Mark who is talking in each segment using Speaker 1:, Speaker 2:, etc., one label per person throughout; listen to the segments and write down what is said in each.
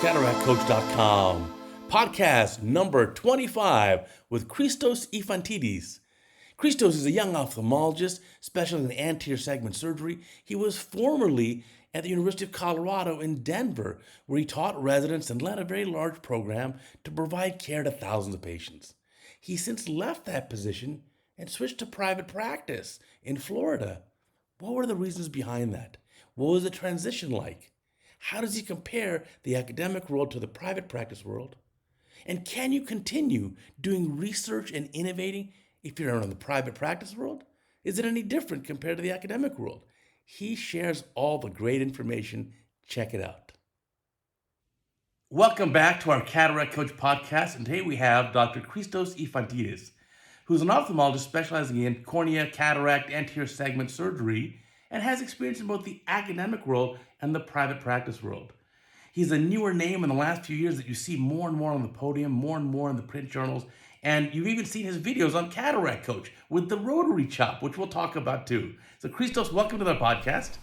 Speaker 1: CataractCoach.com. Podcast number 25 with Cristos Ifantides. Cristos is a young ophthalmologist specializing in anterior segment surgery. He was formerly at the University of Colorado in Denver, where he taught residents and led a very large program to provide care to thousands of patients. He since left that position and switched to private practice in Florida. What were the reasons behind that? What was the transition like? How does he compare the academic world to the private practice world? And can you continue doing research and innovating if you're in the private practice world? Is it any different compared to the academic world? He shares all the great information. Check it out. Welcome back to our Cataract Coach podcast. And today we have Dr. Cristos Ifantides, who's an ophthalmologist specializing in cornea, cataract, anterior segment surgery, and has experience in both the academic world and the private practice world. He's a newer name in the last few years that you see more and more on the podium, more and more in the print journals, and you've even seen his videos on Cataract Coach with the rotary chop, which we'll talk about too. So Cristos, welcome to the podcast.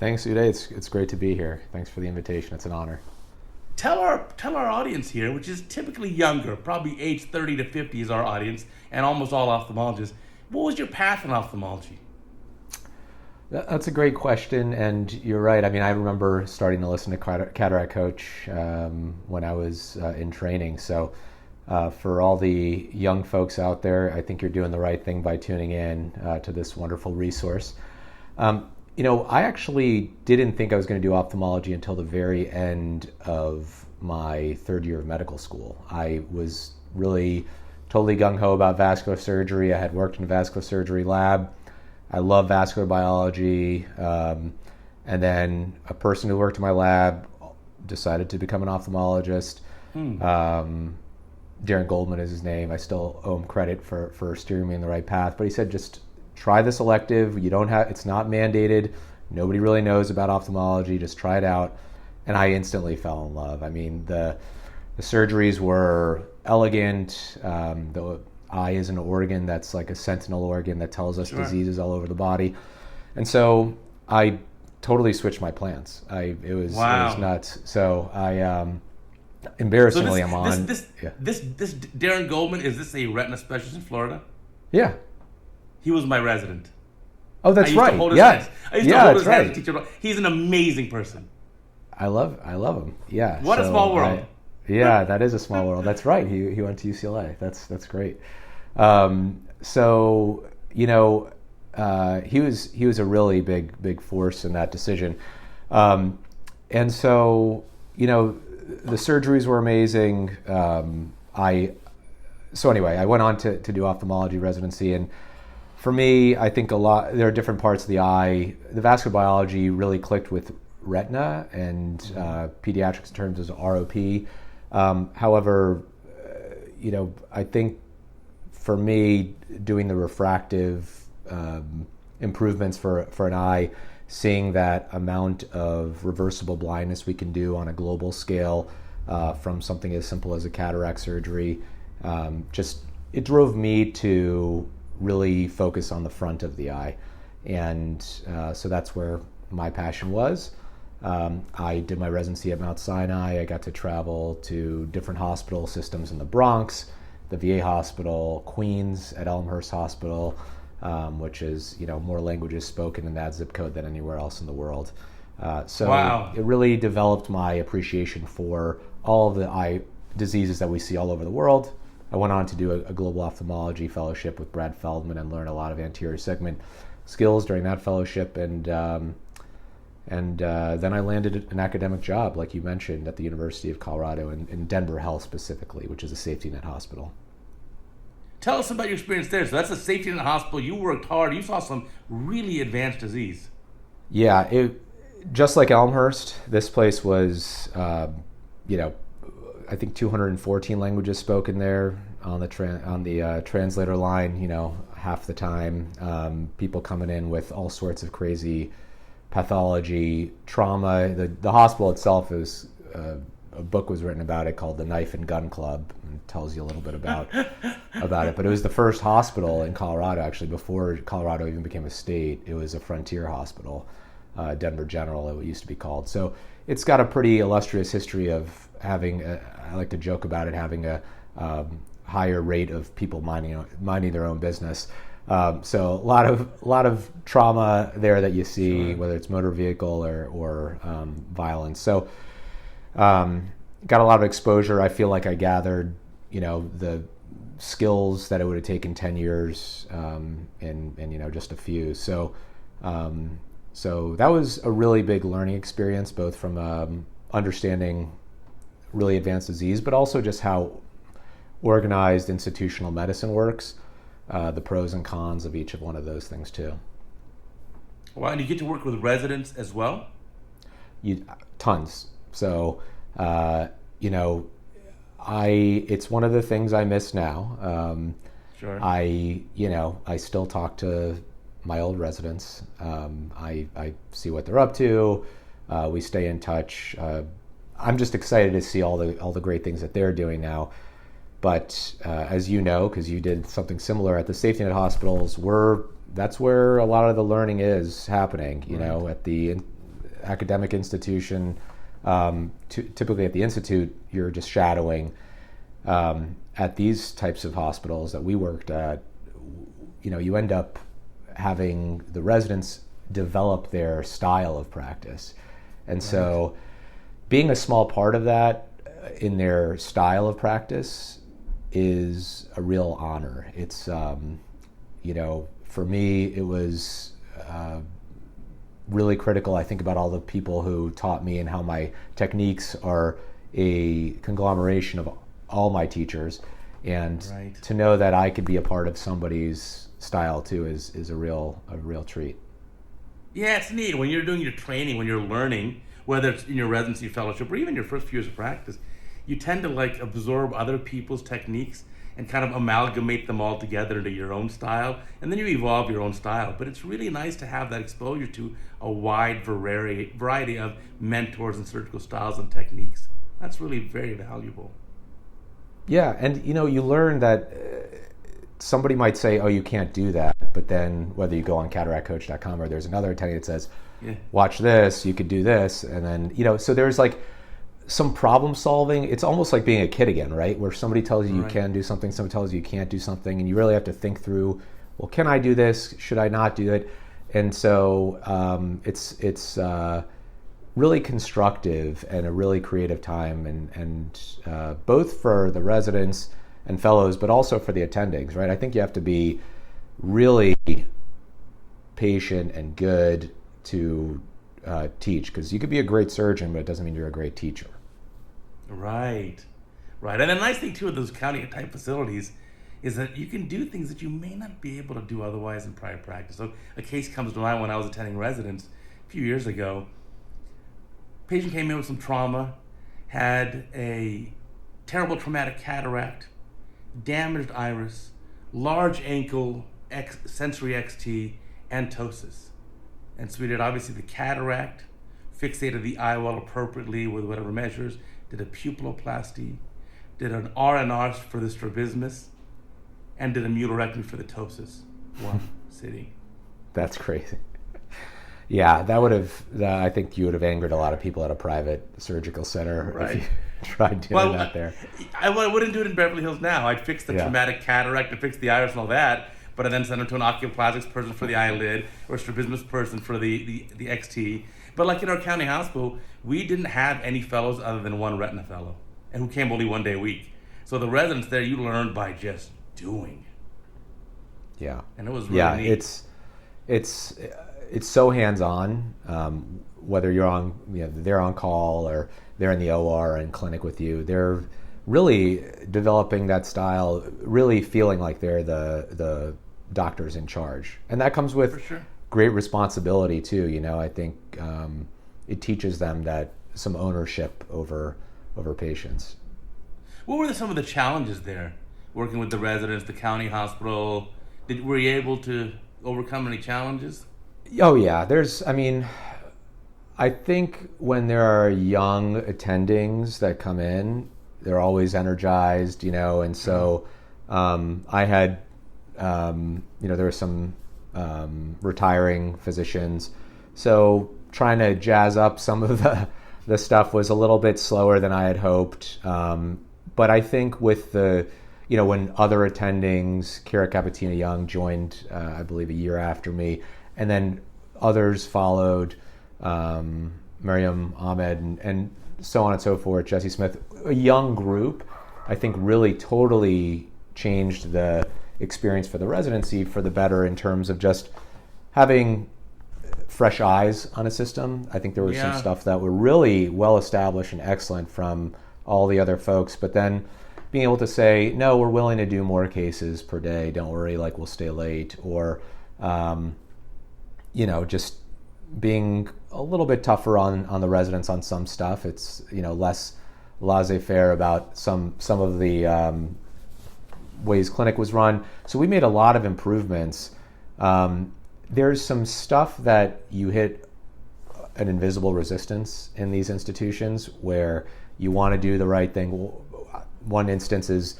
Speaker 2: Thanks, Uday. It's great to be here. Thanks for the invitation. It's an honor.
Speaker 1: Tell our audience here, which is typically younger, probably age 30 to 50 is our audience, and almost all ophthalmologists. What was your path in ophthalmology?
Speaker 2: That's a great question, and you're right. I mean, I remember starting to listen to Cataract Coach when I was in training. So for all the young folks out there, I think you're doing the right thing by tuning in to this wonderful resource. I actually didn't think I was going to do ophthalmology until the very end of my third year of medical school. I was really totally gung-ho about vascular surgery. I had worked in a vascular surgery lab. I love vascular biology, and then a person who worked in my lab decided to become an ophthalmologist. Darren Goldman is his name. I still owe him credit for steering me in the right path. But he said, just try this elective. It's not mandated. Nobody really knows about ophthalmology. Just try it out. And I instantly fell in love. I mean, the surgeries were elegant. The eye is an organ that's like a sentinel organ that tells us diseases all over the body. And so I totally switched my plans. It was nuts. So I embarrassingly I'm on.
Speaker 1: This Darren Goldman, is this a retina specialist in Florida?
Speaker 2: Yeah.
Speaker 1: He was my resident.
Speaker 2: Oh, that's right.
Speaker 1: I used to hold his hands and teach him. He's an amazing person.
Speaker 2: I love him. Yeah.
Speaker 1: What a small world.
Speaker 2: That is a small world. That's right. He went to UCLA. That's great. He was a really big force in that decision. And so, the surgeries were amazing. I went on to do ophthalmology residency, and for me, I think there are different parts of the eye. The vascular biology really clicked with retina and pediatrics in terms of ROP. However, I think for me, doing the refractive improvements for an eye, seeing that amount of reversible blindness we can do on a global scale from something as simple as a cataract surgery, it drove me to really focus on the front of the eye. And so that's where my passion was. I did my residency at Mount Sinai. I got to travel to different hospital systems in the Bronx, the VA hospital, Queens at Elmhurst Hospital, which is more languages spoken in that zip code than anywhere else in the world. It really developed my appreciation for all of the eye diseases that we see all over the world. I went on to do a global ophthalmology fellowship with Brad Feldman and learn a lot of anterior segment skills during that fellowship, and then I landed an academic job, like you mentioned, at the University of Colorado in Denver Health specifically, which is a safety net hospital.
Speaker 1: Tell us about your experience there. So that's a safety net hospital. You worked hard. You saw some really advanced disease.
Speaker 2: Yeah, just like Elmhurst, this place was, I think 214 languages spoken there on the translator line. Half the time, people coming in with all sorts of crazy pathology, trauma. The hospital itself is a book was written about it called The Knife and Gun Club, and it tells you a little bit about it. But it was the first hospital in Colorado, actually, before Colorado even became a state. It was a frontier hospital, Denver General, it used to be called. So it's got a pretty illustrious history of having, I like to joke about it, having a higher rate of people minding their own business. So a lot of trauma there that you see, sure, whether it's motor vehicle or violence. So got a lot of exposure. I feel like I gathered, the skills that it would have taken 10 years in just a few. So that was a really big learning experience, both from understanding really advanced disease, but also just how organized institutional medicine works, the pros and cons of each of one of those things too.
Speaker 1: Wow, and you get to work with residents as well?
Speaker 2: Tons. So, it's one of the things I miss now.
Speaker 1: Sure.
Speaker 2: I still talk to my old residents. I see what they're up to. We stay in touch. I'm just excited to see all the great things that they're doing now. But as you know, because you did something similar at the safety net hospitals, that's where a lot of the learning is happening. Right. At the academic institution, typically at the institute, you're just shadowing. At these types of hospitals that we worked at, you end up having the residents develop their style of practice, and right. So being a small part of that in their style of practice is a real honor. It's, for me, it was really critical. I think about all the people who taught me and how my techniques are a conglomeration of all my teachers. And right. To know that I could be a part of somebody's style too is a real treat.
Speaker 1: Yeah, it's neat. When you're doing your training, when you're learning, whether it's in your residency fellowship or even your first few years of practice, you tend to absorb other people's techniques and kind of amalgamate them all together into your own style, and then you evolve your own style. But it's really nice to have that exposure to a wide variety of mentors and surgical styles and techniques. That's really very valuable.
Speaker 2: Yeah, and you learn that somebody might say, oh, you can't do that, but then whether you go on CataractCoach.com or there's another attending that says, yeah, watch this, you could do this, and then, so there's some problem solving. It's almost like being a kid again, right? Where somebody tells you you can do something, somebody tells you you can't do something, and you really have to think through, well, can I do this? Should I not do it? And so it's really constructive and a really creative time, and both for the residents and fellows, but also for the attendings, right? I think you have to be really patient and good to teach, because you could be a great surgeon, but it doesn't mean you're a great teacher.
Speaker 1: Right. And the nice thing too of those county type facilities is that you can do things that you may not be able to do otherwise in private practice. So a case comes to mind when I was attending residents a few years ago. Patient came in with some trauma, had a terrible traumatic cataract, damaged iris, large ankle, sensory XT, and ptosis. And so we did obviously the cataract, fixated the eye well appropriately with whatever measures, did a pupilloplasty, did an R&R for the strabismus, and did a mutarectomy for the ptosis. One sitting.
Speaker 2: That's crazy. Yeah, I think you would have angered a lot of people at a private surgical center, right, if you tried doing that there.
Speaker 1: I wouldn't do it in Beverly Hills now. I'd fix the traumatic cataract and fix the iris and all that, but I then send them to an oculoplastics person for the eyelid or a strabismus person for the XT. But in our county hospital, we didn't have any fellows other than one retina fellow, and who came only one day a week. So the residents there, you learned by just doing.
Speaker 2: Yeah.
Speaker 1: And it was really neat.
Speaker 2: It's so hands-on, whether you're on, they're on call or they're in the OR and clinic with you. They're really developing that style, really feeling like they're the doctors in charge. And that comes with great responsibility too. I think it teaches them some ownership over patients. What
Speaker 1: were some of the challenges there, working with the residents, the county hospital? Were you able to overcome any challenges?
Speaker 2: Oh yeah, I think when there are young attendings that come in, they're always energized, and so I had, there were some retiring physicians, so trying to jazz up some of the stuff was a little bit slower than I had hoped. But I think with the, when other attendings, Kira Capatina-Young joined, I believe, a year after me, and then others followed, Mariam Ahmed and so on and so forth, Jesse Smith, a young group, I think really totally changed the experience for the residency for the better in terms of just having fresh eyes on a system. I think there was some stuff that were really well established and excellent from all the other folks, but then being able to say, no, we're willing to do more cases per day. Don't worry, like we'll stay late, or just being a little bit tougher on the residents on some stuff. It's less laissez-faire about some of the ways clinic was run. So we made a lot of improvements. There's some stuff that you hit an invisible resistance in these institutions where you want to do the right thing. One instance is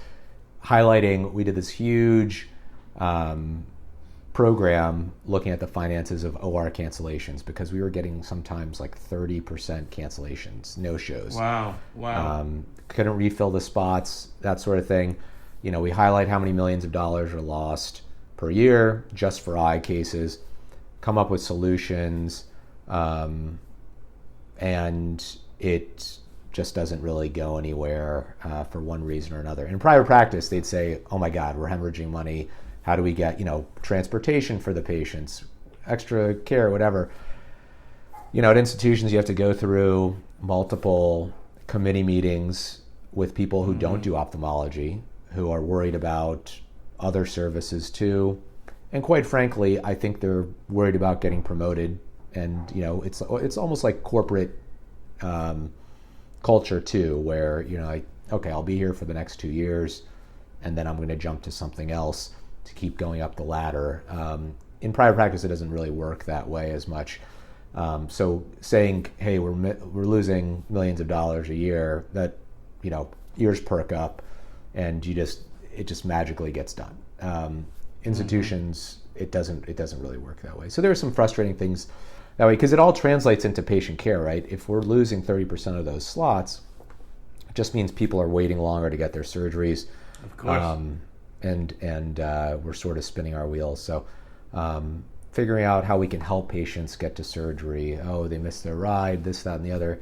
Speaker 2: highlighting, we did this huge program looking at the finances of OR cancellations because we were getting sometimes like 30% cancellations, no-shows.
Speaker 1: Wow.
Speaker 2: Couldn't refill the spots, that sort of thing. We highlight how many millions of dollars are lost per year just for eye cases, come up with solutions, and it just doesn't really go anywhere for one reason or another. In private practice, they'd say, oh my God, we're hemorrhaging money. How do we get, transportation for the patients, extra care, whatever. At institutions, you have to go through multiple committee meetings with people who don't do ophthalmology, who are worried about other services too. And quite frankly, I think they're worried about getting promoted. And, it's almost like corporate culture too, where, okay, I'll be here for the next 2 years, and then I'm going to jump to something else to keep going up the ladder. In private practice, it doesn't really work that way as much. So saying, hey, we're losing millions of dollars a year, that, ears perk up, and it just magically gets done. Institutions, it doesn't really work that way. So there are some frustrating things that way, because it all translates into patient care, right? If we're losing 30% of those slots, it just means people are waiting longer to get their surgeries.
Speaker 1: Of course.
Speaker 2: And we're sort of spinning our wheels. So figuring out how we can help patients get to surgery. Oh, they missed their ride, this, that, and the other.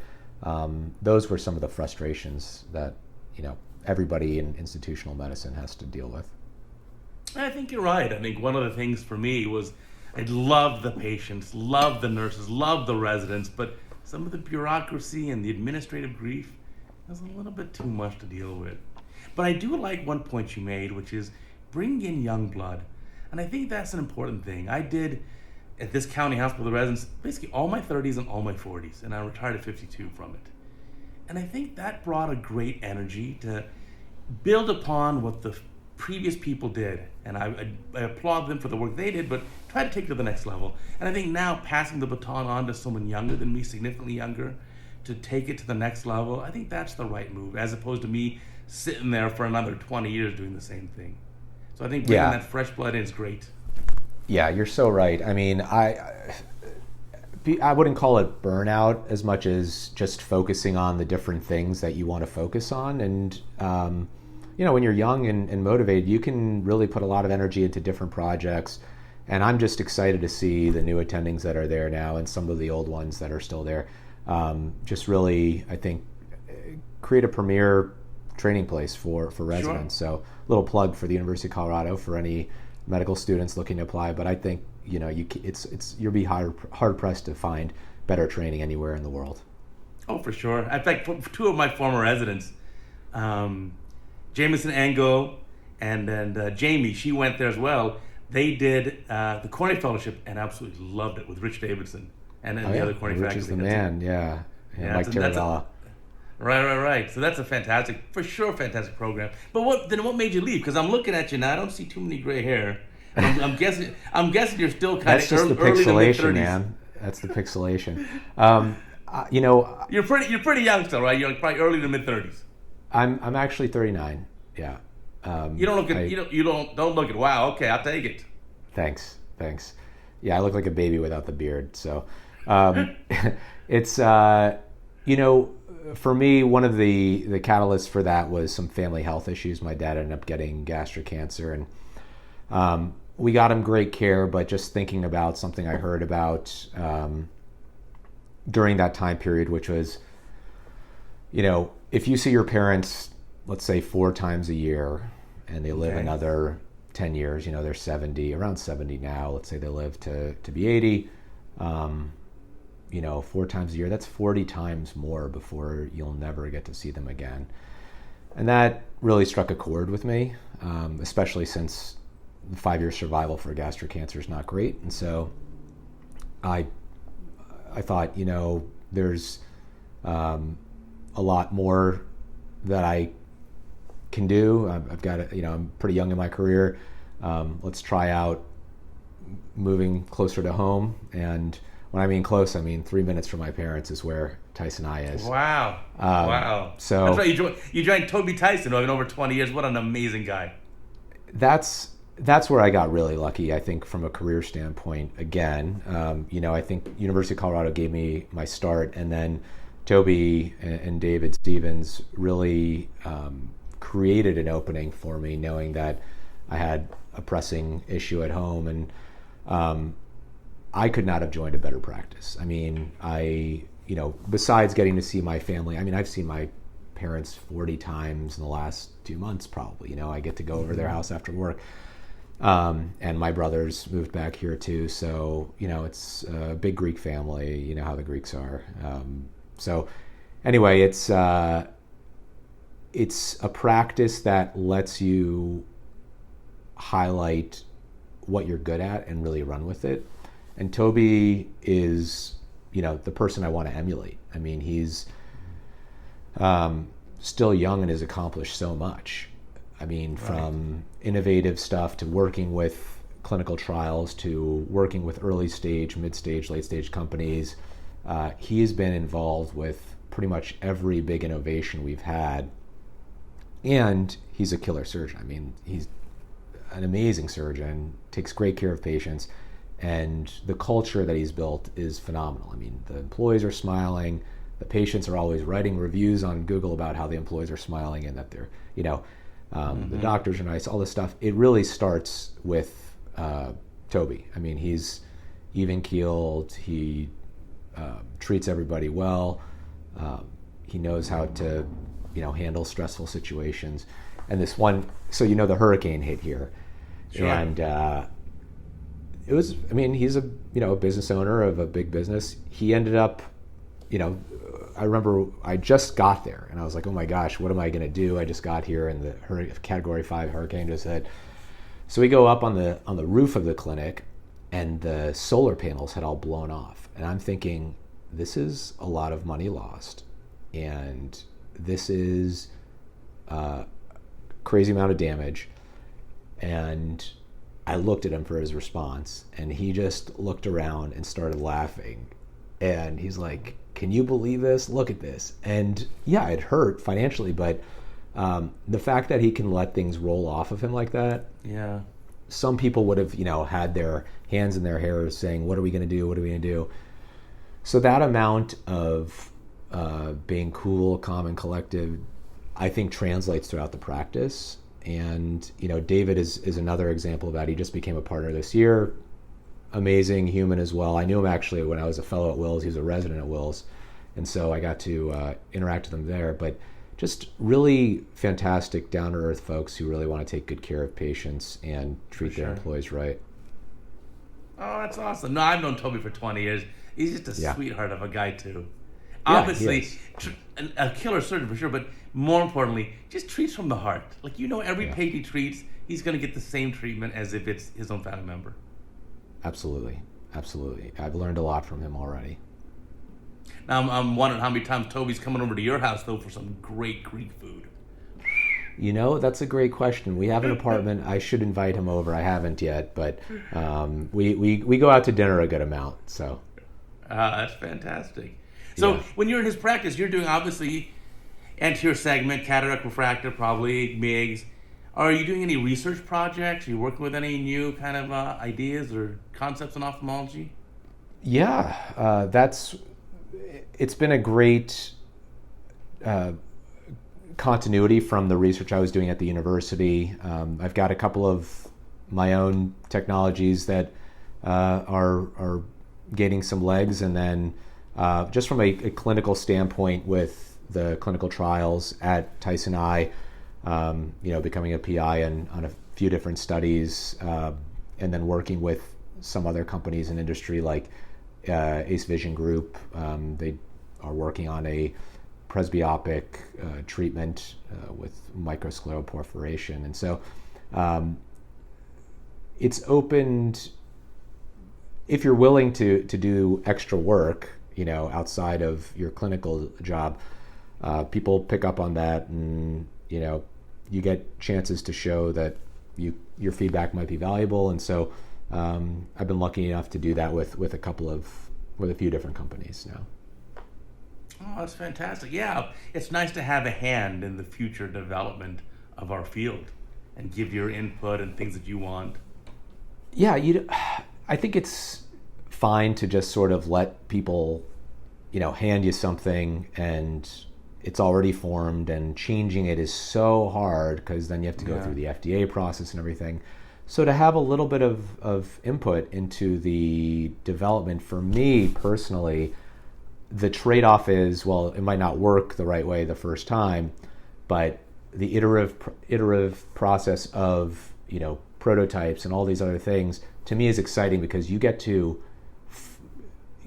Speaker 2: Those were some of the frustrations that, everybody in institutional medicine has to deal with.
Speaker 1: I think you're right. I think one of the things for me was I love the patients, love the nurses, love the residents, but some of the bureaucracy and the administrative grief was a little bit too much to deal with. But I do like one point you made, which is bring in young blood. And I think that's an important thing. I did, at this county hospital, the residents, basically all my 30s and all my 40s, and I retired at 52 from it. And I think that brought a great energy to build upon what the previous people did. And I applaud them for the work they did, but try to take it to the next level. And I think now passing the baton on to someone younger than me, significantly younger, to take it to the next level, I think that's the right move, as opposed to me sitting there for another 20 years doing the same thing. So I think bringing that fresh blood in is great.
Speaker 2: Yeah, you're so right. I mean, I wouldn't call it burnout as much as just focusing on the different things that you want to focus on. And, when you're young and motivated, you can really put a lot of energy into different projects. And I'm just excited to see the new attendings that are there now and some of the old ones that are still there. Just really, I think, create a premier training place for residents. Sure. So a little plug for the University of Colorado for any medical students looking to apply. But I think, you'll be hard pressed to find better training anywhere in the world.
Speaker 1: Oh, for sure. In fact, for two of my former residents, Jameson Ango and Jamie, she went there as well. They did the cornea fellowship and absolutely loved it with Rich Davidson and the other cornea faculty.
Speaker 2: Rich is the man, yeah. Mike Tiradala.
Speaker 1: Right. So that's a fantastic program. But what made you leave? Because I'm looking at you now. I don't see too many gray hair. I'm guessing you're still kind
Speaker 2: That's
Speaker 1: of
Speaker 2: just
Speaker 1: early to mid 30s.
Speaker 2: Pixelation, man. That's the pixelation.
Speaker 1: You're pretty young still, right? You're probably early to mid 30s.
Speaker 2: I'm actually 39. Yeah.
Speaker 1: You don't look at don't look at wow. Okay, I'll take it.
Speaker 2: Thanks. Yeah, I look like a baby without the beard. So it's You know, for me, one of the catalysts for that was some family health issues. My dad ended up getting gastric cancer, and we got him great care. But just thinking about something I heard about during that time period, which was, you know, if you see your parents, let's say 4 times a year, and they live another 10 years, you know, they're 70, around 70 now. Let's say they live to be 80. You know, 4 times a year, that's 40 times more before you'll never get to see them again. And that really struck a chord with me, especially since the 5-year survival for gastric cancer is not great. And so I thought, you know, there's a lot more that I can do. I've got, you know, I'm pretty young in my career. Let's try out moving closer to home. And when I mean close, I mean 3 minutes from my parents is where Tyson Eye is.
Speaker 1: Wow. Wow.
Speaker 2: So
Speaker 1: that's right. You joined Toby Tyson, who I've been over 20 years. What an amazing guy.
Speaker 2: That's where I got really lucky, I think, from a career standpoint. Again, you know, I think University of Colorado gave me my start, and then Toby and David Stevens really created an opening for me, knowing that I had a pressing issue at home, and I could not have joined a better practice. I mean, you know, besides getting to see my family, I mean, I've seen my parents 40 times in the last 2 months, probably. You know, I get to go over their house after work. And my brothers moved back here too. So, you know, it's a big Greek family, you know how the Greeks are. So anyway, it's a practice that lets you highlight what you're good at and really run with it. And Toby is, you know, the person I want to emulate. I mean, he's still young and has accomplished so much. I mean, from innovative stuff to working with clinical trials to working with early stage, mid stage, late stage companies. He has been involved with pretty much every big innovation we've had. And he's a killer surgeon. I mean, he's an amazing surgeon, takes great care of patients. And the culture that he's built is phenomenal. I mean, the employees are smiling. The patients are always writing reviews on Google about how the employees are smiling and that they're, you know, the doctors are nice, all this stuff. It really starts with Toby. I mean, he's even-keeled. He treats everybody well. He knows how to, you know, handle stressful situations. And this one, so you know, the hurricane hit here.
Speaker 1: Sure.
Speaker 2: And it was, I mean, he's a, you know, a business owner of a big business. He ended up, you know, I remember I just got there and I was like, oh my gosh, what am I going to do? I just got here and the Category 5 hurricane just hit. So we go up on the roof of the clinic and the solar panels had all blown off. And I'm thinking, this is a lot of money lost. And this is a crazy amount of damage. And I looked at him for his response, and he just looked around and started laughing. And he's like, can you believe this? Look at this. And yeah, it hurt financially, but the fact that he can let things roll off of him like that.
Speaker 1: Yeah.
Speaker 2: Some people would have, you know, had their hands in their hair saying, what are we going to do? What are we going to do? So that amount of being cool, calm, and collective, I think translates throughout the practice. And, you know, David is another example of that. He just became a partner this year. Amazing human as well. I knew him actually when I was a fellow at Wills. He was a resident at Wills. And so I got to interact with him there. But just really fantastic, down-to-earth folks who really want to take good care of patients and treat their employees right.
Speaker 1: Oh, that's awesome. No, I've known Toby for 20 years. He's just a sweetheart of a guy, too.
Speaker 2: Yeah,
Speaker 1: obviously, a killer surgeon for sure, but more importantly, just treats from the heart. Like, you know, every patient he treats, he's going to get the same treatment as if it's his own family member.
Speaker 2: Absolutely. Absolutely. I've learned a lot from him already.
Speaker 1: Now, I'm wondering how many times Toby's coming over to your house, though, for some great Greek food.
Speaker 2: You know, that's a great question. We have an apartment. I should invite him over. I haven't yet, but we go out to dinner a good amount. So
Speaker 1: that's fantastic. So when you're in his practice, you're doing, obviously, anterior segment, cataract refractor, probably MIGS. Are you doing any research projects? Are you working with any new kind of ideas or concepts in ophthalmology?
Speaker 2: Yeah, it's been a great continuity from the research I was doing at the university. I've got a couple of my own technologies that are gaining some legs, and then just from a clinical standpoint with the clinical trials at Tyson Eye, becoming a PI on a few different studies, and then working with some other companies in industry like Ace Vision Group. They are working on a presbyopic treatment with microscleroperforation. And so it's opened, if you're willing to do extra work, outside of your clinical job, people pick up on that, and, you get chances to show that your feedback might be valuable. And so I've been lucky enough to do that with a few different companies now.
Speaker 1: Oh, that's fantastic. Yeah, it's nice to have a hand in the future development of our field and give your input and things that you want.
Speaker 2: Yeah, I think it's fine to just sort of let people, hand you something and it's already formed, and changing it is so hard because then you have to go through the FDA process and everything. So to have a little bit of input into the development, for me personally, the trade-off is, well, it might not work the right way the first time, but the iterative process of, prototypes and all these other things, to me is exciting because you get to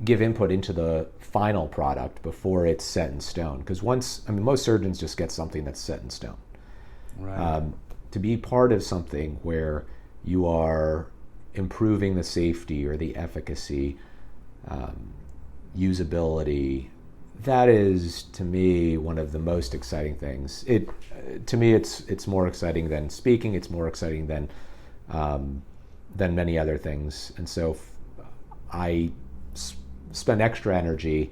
Speaker 2: give input into the final product before it's set in stone. Because most surgeons just get something that's set in stone.
Speaker 1: Right.
Speaker 2: To be part of something where you are improving the safety or the efficacy, usability, that is, to me, one of the most exciting things. To me, it's more exciting than speaking. It's more exciting than many other things. And so I spend extra energy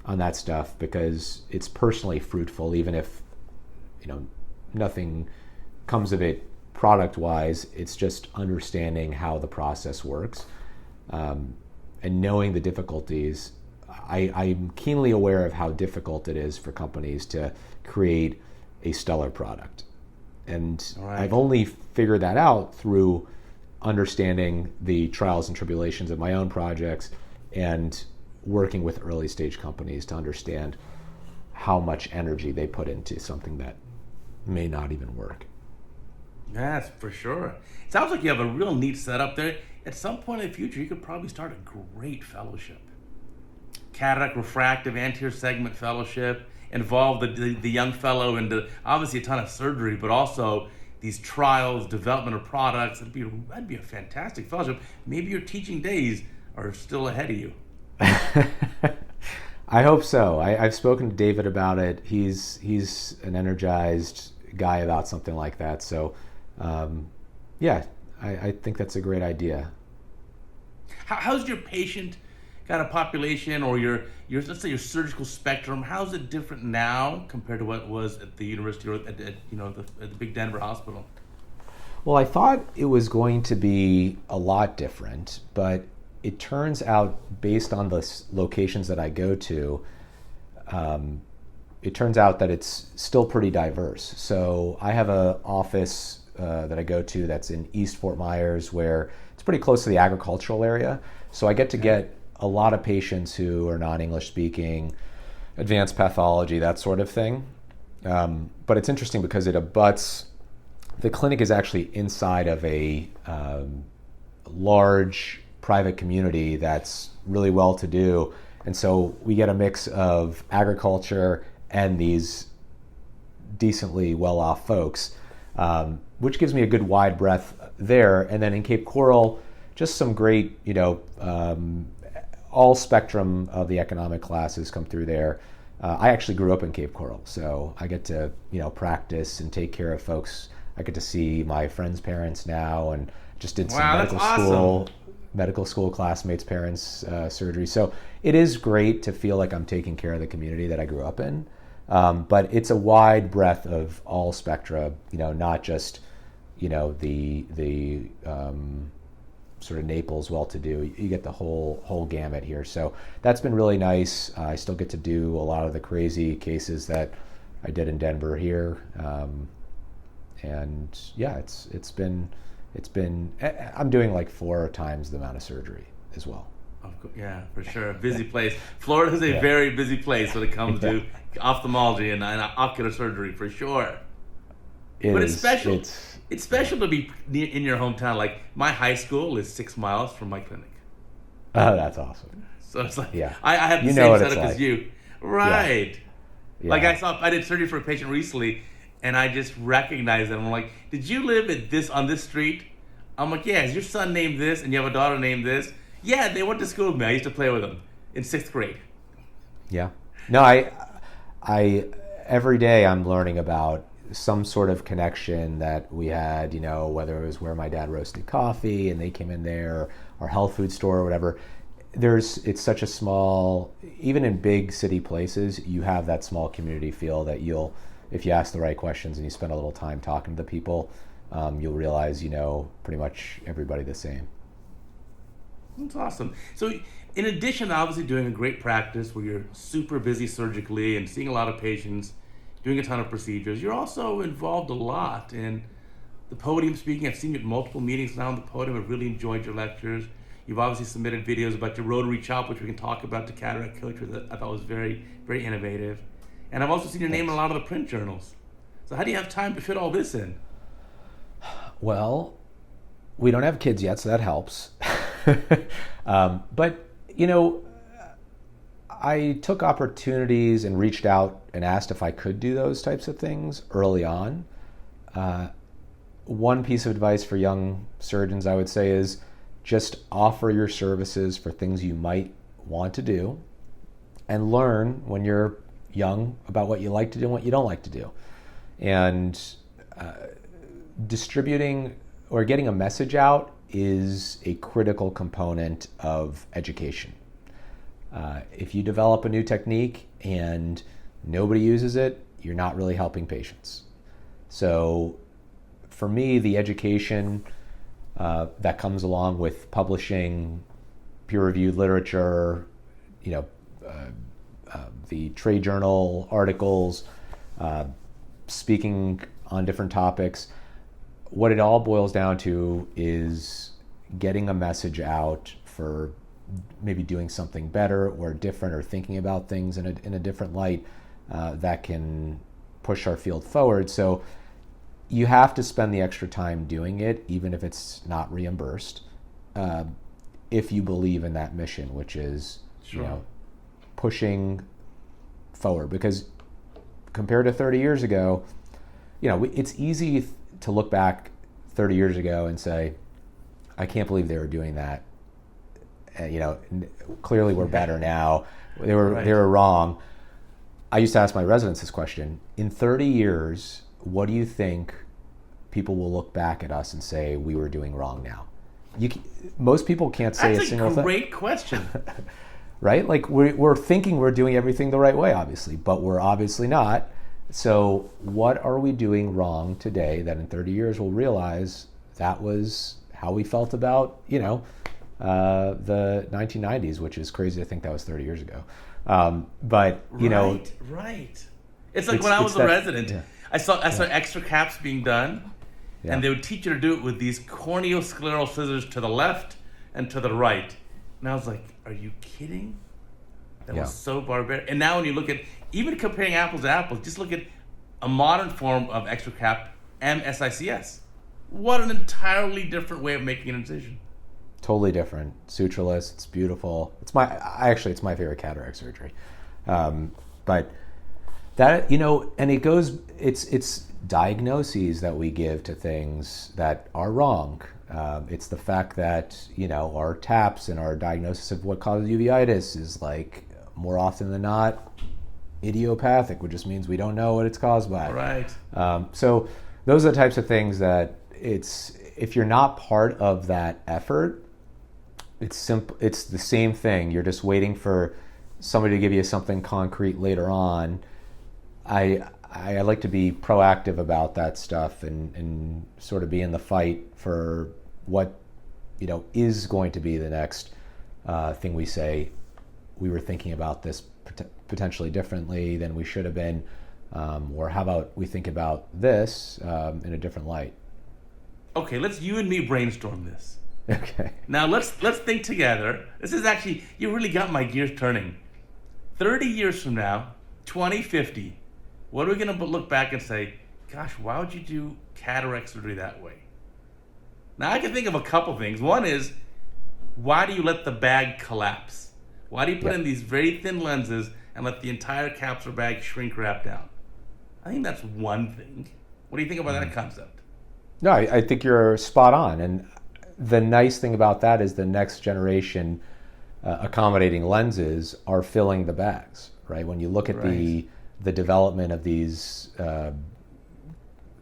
Speaker 2: on that stuff because it's personally fruitful, even if nothing comes of it product-wise. It's just understanding how the process works, and knowing the difficulties. I'm keenly aware of how difficult it is for companies to create a stellar product. And I've only figured that out through understanding the trials and tribulations of my own projects and working with early stage companies to understand how much energy they put into something that may not even work.
Speaker 1: Yes, for sure. It sounds like you have a real neat setup there. At some point in the future, you could probably start a great fellowship. Cataract Refractive Anterior Segment Fellowship, involve the young fellow into obviously a ton of surgery, but also these trials, development of products. That'd be a fantastic fellowship. Maybe your teaching days are still ahead of you.
Speaker 2: I hope so. I've spoken to David about it. He's an energized guy about something like that. So, I think that's a great idea.
Speaker 1: How's your patient kind of population, or your let's say your surgical spectrum? How's it different now compared to what it was at the university or at the big Denver hospital?
Speaker 2: Well, I thought it was going to be a lot different, but it turns out, based on the locations that I go to, it turns out that it's still pretty diverse. So I have an office that I go to that's in East Fort Myers, where it's pretty close to the agricultural area. So I get to get a lot of patients who are non-English speaking, advanced pathology, that sort of thing. But it's interesting because it abuts, the clinic is actually inside of a large private community that's really well-to-do. And so we get a mix of agriculture and these decently well-off folks, which gives me a good wide breadth there. And then in Cape Coral, just some great, all spectrum of the economic classes come through there. I actually grew up in Cape Coral, so I get to, practice and take care of folks. I get to see my friends' parents now, and just did some medical school classmates' parents' surgery. So it is great to feel like I'm taking care of the community that I grew up in. But it's a wide breadth of all spectra, not just, the sort of Naples well-to-do. You get the whole gamut here. So that's been really nice. I still get to do a lot of the crazy cases that I did in Denver here, and yeah, it's been I'm doing like 4 times the amount of surgery as well.
Speaker 1: Yeah, for sure. A busy place. Florida is a very busy place when it comes to ophthalmology and ocular surgery, for sure. It's special. It's special to be in your hometown. Like, my high school is 6 miles from my clinic.
Speaker 2: Oh, that's awesome.
Speaker 1: So it's like, I have the same setup as you. Right. Yeah. Like, I did surgery for a patient recently, and I just recognized them. I'm like, did you live on this street? I'm like, yeah, is your son named this and you have a daughter named this? Yeah, they went to school with me. I used to play with them in 6th grade.
Speaker 2: Yeah. No, I every day I'm learning about some sort of connection that we had, whether it was where my dad roasted coffee and they came in there, or health food store or whatever. It's such a small, even in big city places, you have that small community feel that if you ask the right questions and you spend a little time talking to the people, you'll realize pretty much everybody the same.
Speaker 1: That's awesome. So in addition to obviously doing a great practice where you're super busy surgically and seeing a lot of patients, doing a ton of procedures, you're also involved a lot in the podium speaking. I've seen you at multiple meetings now on the podium. I've really enjoyed your lectures. You've obviously submitted videos about your rotary chop, which we can talk about, to CataractCoach, which I thought was very, very innovative. And I've also seen your name in a lot of the print journals. So how do you have time to fit all this in?
Speaker 2: Well, we don't have kids yet, so that helps. But, I took opportunities and reached out and asked if I could do those types of things early on. One piece of advice for young surgeons, I would say, is just offer your services for things you might want to do and learn when you're young about what you like to do and what you don't like to do. And distributing or getting a message out is a critical component of education. If you develop a new technique and nobody uses it, you're not really helping patients. So for me, the education that comes along with publishing peer-reviewed literature, the trade journal articles, speaking on different topics, what it all boils down to is getting a message out for maybe doing something better or different, or thinking about things in a different light that can push our field forward. So you have to spend the extra time doing it, even if it's not reimbursed, if you believe in that mission, which is pushing forward. Because compared to 30 years ago, it's easy to look back 30 years ago and say, I can't believe they were doing that. Clearly we're better now. They were wrong. I used to ask my residents this question: in 30 years, what do you think people will look back at us and say we were doing wrong now? Most people can't say a single thing.
Speaker 1: That's a great question.
Speaker 2: Right? Like we're thinking we're doing everything the right way, obviously, but we're obviously not. So what are we doing wrong today that in 30 years we'll realize that was how we felt about, the 1990s, which is crazy to think that was 30 years ago. But,
Speaker 1: Right. It's like when I was a resident, I saw extra caps being done, and they would teach you to do it with these corneoscleral scissors to the left and to the right. And I was like, are you kidding? That was so barbaric. And now when you look at, even comparing apples to apples, just look at a modern form of extra cap, MSICS. What an entirely different way of making an incision.
Speaker 2: Totally different. Sutureless. It's beautiful. It's my favorite cataract surgery. But that, and it goes, it's diagnoses that we give to things that are wrong. It's the fact that, our TAPS and our diagnosis of what causes uveitis is like more often than not idiopathic, which just means we don't know what it's caused by.
Speaker 1: Right.
Speaker 2: So those are the types of things that if you're not part of that effort, it's the same thing. You're just waiting for somebody to give you something concrete later on. I like to be proactive about that stuff and sort of be in the fight for what is going to be the next thing we say. We were thinking about this potentially differently than we should have been. Or how about we think about this in a different light?
Speaker 1: Okay, let's you and me brainstorm this.
Speaker 2: Okay.
Speaker 1: Now let's think together. This is actually, you really got my gears turning. 30 years from now, 2050, what are we going to look back and say, gosh, why would you do cataract surgery that way? Now I can think of a couple things. One is, why do you let the bag collapse? Why do you put in these very thin lenses and let the entire capsular bag shrink wrap down? I think that's one thing. What do you think about that concept?
Speaker 2: No, I think you're spot on. And the nice thing about that is the next generation accommodating lenses are filling the bags, right? When you look at the development of these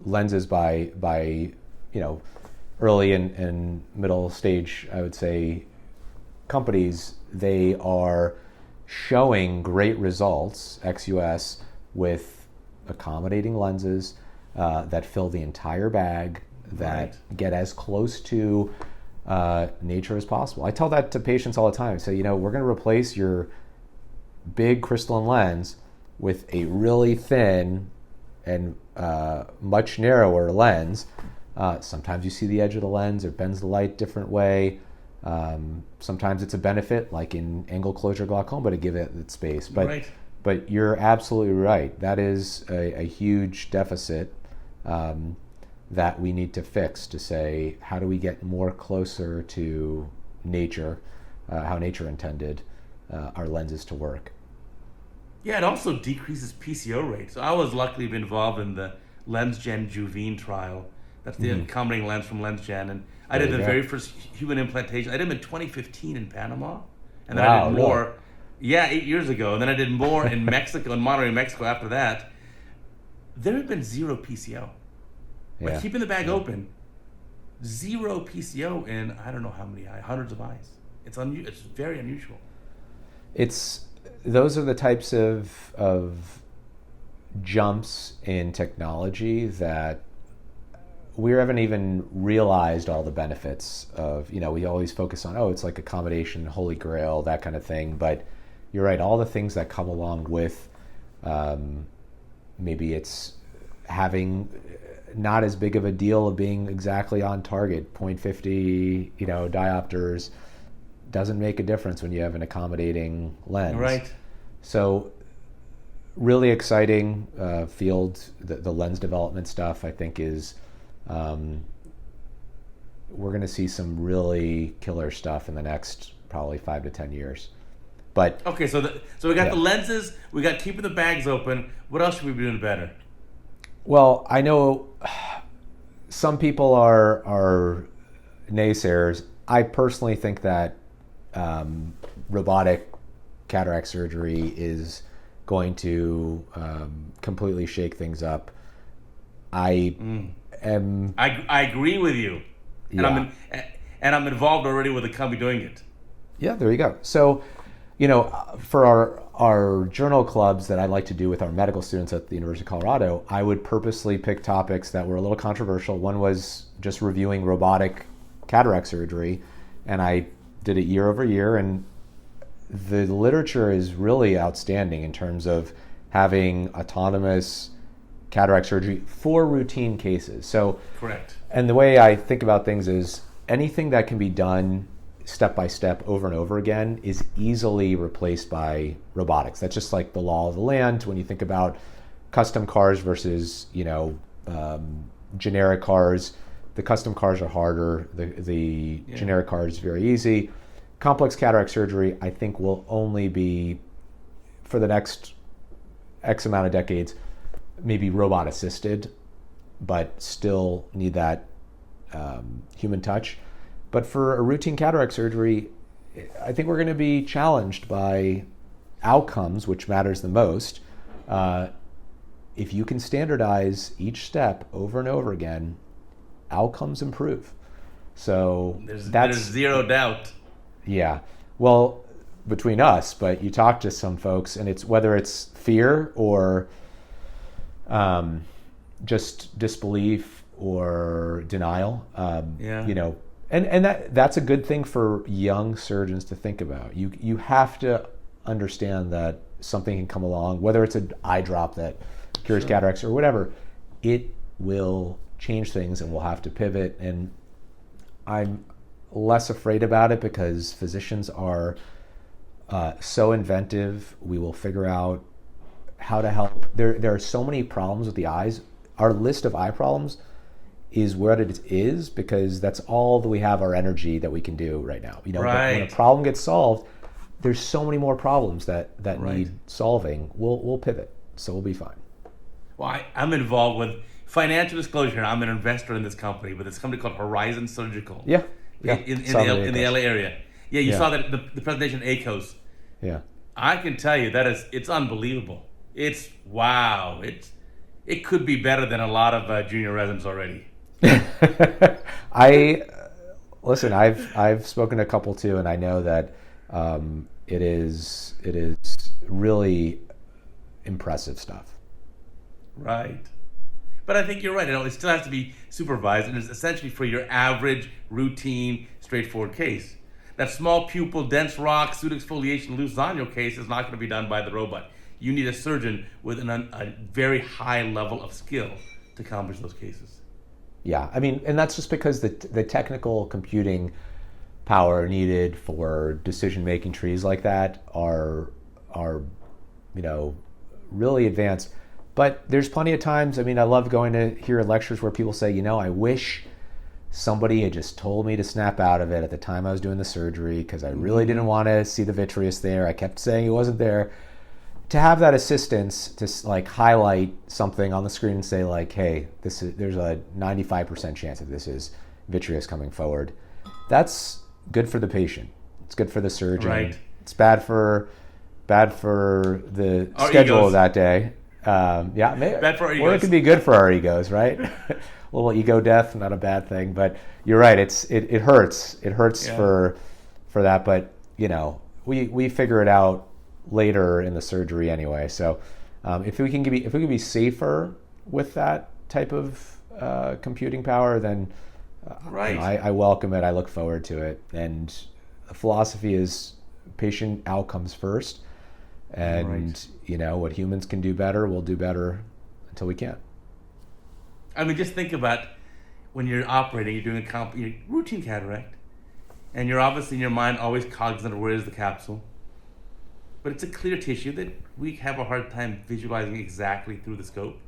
Speaker 2: lenses by early and middle stage, I would say, companies, they are showing great results ex-US with accommodating lenses that fill the entire bag, that get as close to nature as possible. I tell that to patients all the time. I say, we're going to replace your big crystalline lens with a really thin and much narrower lens. Sometimes you see the edge of the lens, it bends the light different way. Sometimes it's a benefit, like in angle closure glaucoma, to give it its space. But you're absolutely right. That is a huge deficit that we need to fix, to say, how do we get more closer to nature, how nature intended our lenses to work.
Speaker 1: Yeah, it also decreases PCO rate. So I was luckily involved in the LensGen Juvene trial. That's the accommodating lens from LensGen. And I did the very first human implantation. I did them in 2015 in Panama. And then I did more, 8 years ago. And then I did more in Mexico, in Monterrey, Mexico after that. There had been zero PCO. By keeping the bag open, zero PCO in I don't know how many eyes, hundreds of eyes. It's very unusual.
Speaker 2: Those are the types of jumps in technology that we haven't even realized all the benefits of. We always focus on, it's like accommodation, holy grail, that kind of thing. But you're right, all the things that come along with maybe it's having not as big of a deal of being exactly on target, 0.50, diopters doesn't make a difference when you have an accommodating lens.
Speaker 1: Right.
Speaker 2: So really exciting field. The lens development stuff, I think, is we're going to see some really killer stuff in the next probably 5 to 10 years. But
Speaker 1: okay, so we got the lenses, we got keeping the bags open. What else should we be doing better?
Speaker 2: Well, I know some people are naysayers. I personally think that robotic cataract surgery is going to completely shake things up. I agree with you, and I'm involved already with the company doing it. Yeah, there you go. So, for our journal clubs that I like to do with our medical students at the University of Colorado, I would purposely pick topics that were a little controversial. One was just reviewing robotic cataract surgery, and I did it year over year, and the literature is really outstanding in terms of having autonomous cataract surgery for routine cases. So,
Speaker 1: correct.
Speaker 2: And the way I think about things is anything that can be done step by step over and over again is easily replaced by robotics. That's just like the law of the land. When you think about custom cars versus generic cars, the custom cars are harder. The generic car is very easy. Complex cataract surgery, I think, will only be, for the next X amount of decades, maybe robot assisted, but still need that human touch. But for a routine cataract surgery, I think we're going to be challenged by outcomes, which matters the most. If you can standardize each step over and over again, outcomes improve. So
Speaker 1: there's zero doubt.
Speaker 2: Yeah. Well, between us, but you talk to some folks, and it's whether it's fear or just disbelief or denial. And that's a good thing for young surgeons to think about. You have to understand that something can come along, whether it's an eye drop that cures cataracts or whatever, it will change things and we'll have to pivot. And I'm less afraid about it because physicians are so inventive. We will figure out how to help. There are so many problems with the eyes. Our list of eye problems is what it is because that's all that we have our energy that we can do right now. But when a problem gets solved, there's so many more problems that need solving. We'll pivot, so we'll be fine.
Speaker 1: Well, I'm involved with financial disclosure. I'm an investor in this company, but it's a company called Horizon Surgical.
Speaker 2: Yeah.
Speaker 1: In the LA area. Yeah, you saw that the presentation at ACOS.
Speaker 2: Yeah.
Speaker 1: I can tell you it's unbelievable. It's wow. It could be better than a lot of junior residents already.
Speaker 2: Listen. I've spoken to a couple too, and I know that it is really impressive stuff.
Speaker 1: Right. But I think you're right. It still has to be supervised, and it's essentially for your average, routine, straightforward case. That small pupil, dense rock, pseudoexfoliation, loose zonio case is not going to be done by the robot. You need a surgeon with a very high level of skill to accomplish those cases.
Speaker 2: Yeah, I mean, and that's just because the technical computing power needed for decision-making trees like that are really advanced. But there's plenty of times, I love going to hear lectures where people say, I wish somebody had just told me to snap out of it at the time I was doing the surgery because I really didn't want to see the vitreous there. I kept saying it wasn't there. To have that assistance to highlight something on the screen and say hey, there's a 95% chance that this is vitreous coming forward. That's good for the patient. It's good for the surgeon.
Speaker 1: Right.
Speaker 2: It's bad for the
Speaker 1: our
Speaker 2: schedule
Speaker 1: egos.
Speaker 2: Of that day.
Speaker 1: Bad for our egos.
Speaker 2: Or it could be good for our egos, right? A little ego death, not a bad thing. But you're right. It hurts. It hurts for that. But we figure it out later in the surgery anyway. So if we can be safer with that type of computing power, then I welcome it. I look forward to it. And the philosophy is patient outcomes first. And what humans can do better, we'll do better until we can't.
Speaker 1: Just think about when you're operating, you're doing a routine cataract, and you're obviously in your mind always cognizant of where is the capsule. But it's a clear tissue that we have a hard time visualizing exactly through the scope.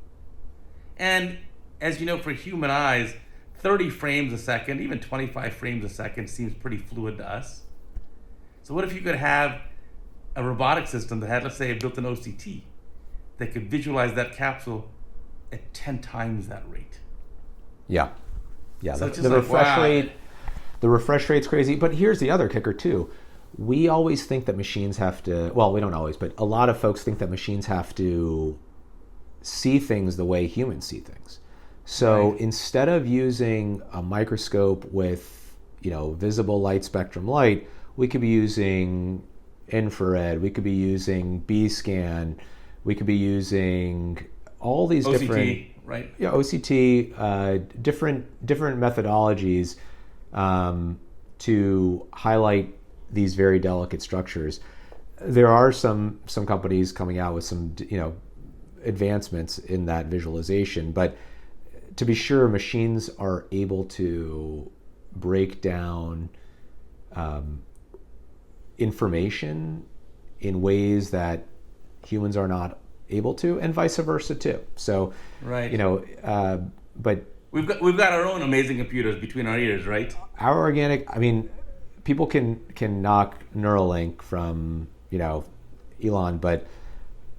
Speaker 1: And as you know, for human eyes, 30 frames a second, even 25 frames a second seems pretty fluid to us. So what if you could have a robotic system that had, let's say, a built-in OCT that could visualize that capsule at 10 times that rate?
Speaker 2: Yeah.
Speaker 1: So
Speaker 2: the refresh rate's crazy. But here's the other kicker too. We always think that machines have to, well, we don't always, but a lot of folks think that machines have to see things the way humans see things. So instead of using a microscope with, visible light spectrum light, we could be using infrared, we could be using B-scan, we could be using all these
Speaker 1: OCT,
Speaker 2: different...
Speaker 1: right?
Speaker 2: Yeah, OCT, different methodologies to highlight these very delicate structures. There are some companies coming out with some advancements in that visualization, but to be sure, machines are able to break down information in ways that humans are not able to, and vice versa too. So, but
Speaker 1: we've got our own amazing computers between our ears, right?
Speaker 2: Our organic, people can knock Neuralink from Elon, but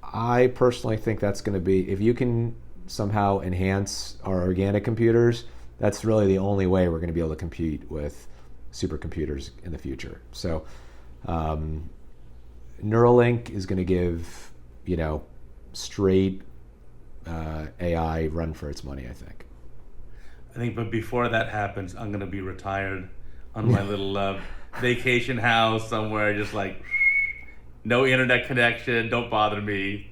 Speaker 2: I personally think that's going to be, if you can somehow enhance our organic computers, that's really the only way we're going to be able to compete with supercomputers in the future. So Neuralink is going to give straight AI run for its money, I think.
Speaker 1: But before that happens, I'm going to be retired on my little vacation house somewhere, just no internet connection, don't bother me.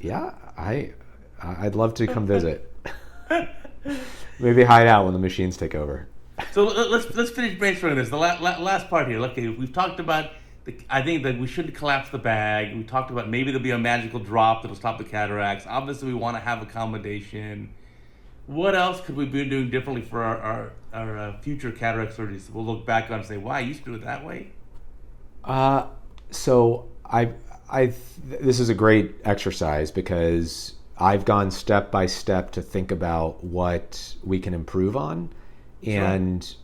Speaker 2: Yeah, I'd love to come visit. Maybe hide out when the machines take over.
Speaker 1: So let's finish brainstorming this. The last part here. Okay, we've talked about I think that we shouldn't collapse the bag. We talked about maybe there'll be a magical drop that'll stop the cataracts. Obviously, we want to have accommodation. What else could we be doing differently for our future cataract surgeries? We'll look back on and say, wow, I used to do it that way?
Speaker 2: So this is a great exercise because I've gone step by step to think about what we can improve on. And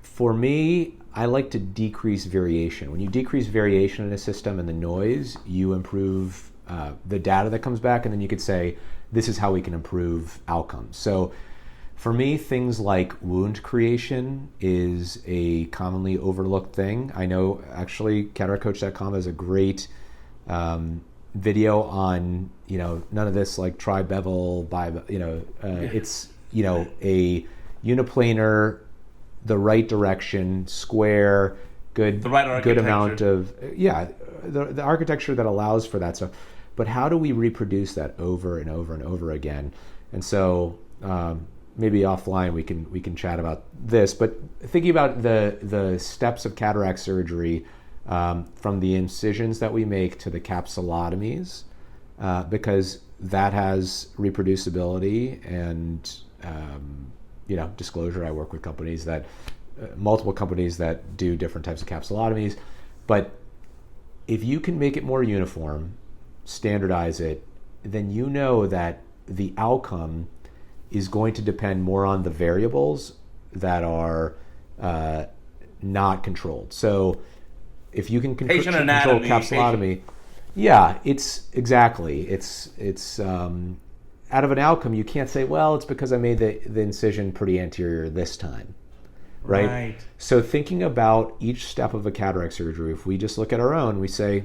Speaker 2: for me, I like to decrease variation. When you decrease variation in a system and the noise, you improve the data that comes back, and then you could say, this is how we can improve outcomes. So for me, things like wound creation is a commonly overlooked thing. I know actually CataractCoach.com has a great video on, none of this like tri-bevel, it's, a uniplanar, the right direction, square, good amount of, the architecture that allows for that stuff. But how do we reproduce that over and over and over again? And so maybe offline we can chat about this. But thinking about the steps of cataract surgery, from the incisions that we make to the capsulotomies, because that has reproducibility and disclosure. I work with companies multiple companies that do different types of capsulotomies. But if you can make it more uniform, standardize it, then you know that the outcome is going to depend more on the variables that are not controlled. So if you can control capsulotomy, it's out of an outcome, you can't say, well, it's because I made the incision pretty anterior this time, right? So thinking about each step of a cataract surgery, if we just look at our own, we say,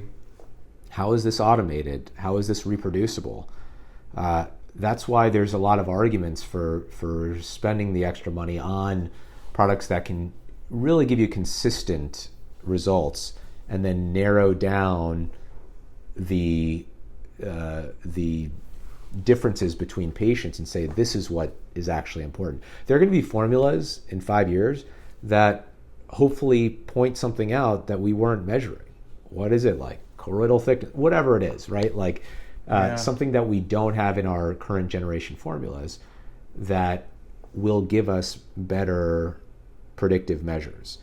Speaker 2: how is this automated? How is this reproducible? That's why there's a lot of arguments for spending the extra money on products that can really give you consistent results and then narrow down the differences between patients and say, this is what is actually important. There are going to be formulas in 5 years that hopefully point something out that we weren't measuring. What is it like? Choroidal thickness, whatever it is, right? Like something that we don't have in our current generation formulas that will give us better predictive measures.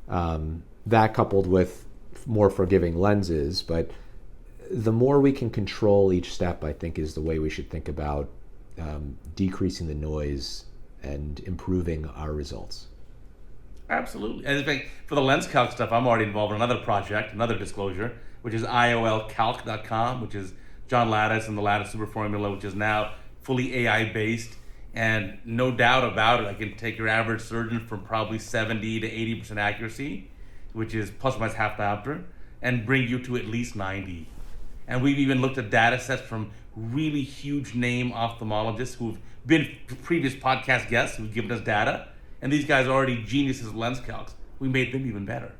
Speaker 2: That coupled with more forgiving lenses, but the more we can control each step, I think, is the way we should think about decreasing the noise and improving our results.
Speaker 1: Absolutely. And in fact, for the lens calc stuff, I'm already involved in another project, another disclosure, which is IOLcalc.com, which is John Lattice and the Lattice Super Formula, which is now fully AI-based. And no doubt about it, I can take your average surgeon from probably 70 to 80% accuracy, which is plus or minus half diopter, and bring you to at least 90. And we've even looked at data sets from really huge name ophthalmologists who've been previous podcast guests who've given us data. And these guys are already geniuses of lens calcs. We made them even better.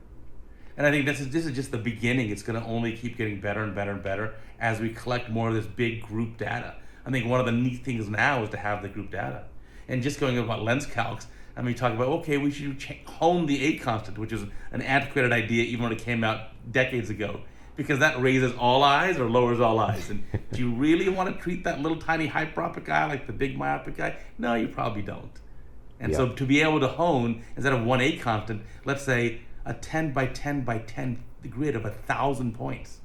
Speaker 1: And I think this is just the beginning. It's going to only keep getting better and better and better as we collect more of this big group data. I think one of the neat things now is to have the group data. And just going about lens calcs, I mean, talk about, okay, we should hone the A constant, which is an antiquated idea even when it came out decades ago, because that raises all eyes or lowers all eyes. And do you really want to treat that little tiny hyperopic eye like the big myopic eye? No, you probably don't. And so to be able to hone, instead of one A constant, let's say a 10 by 10 by 10 grid of 1,000 points,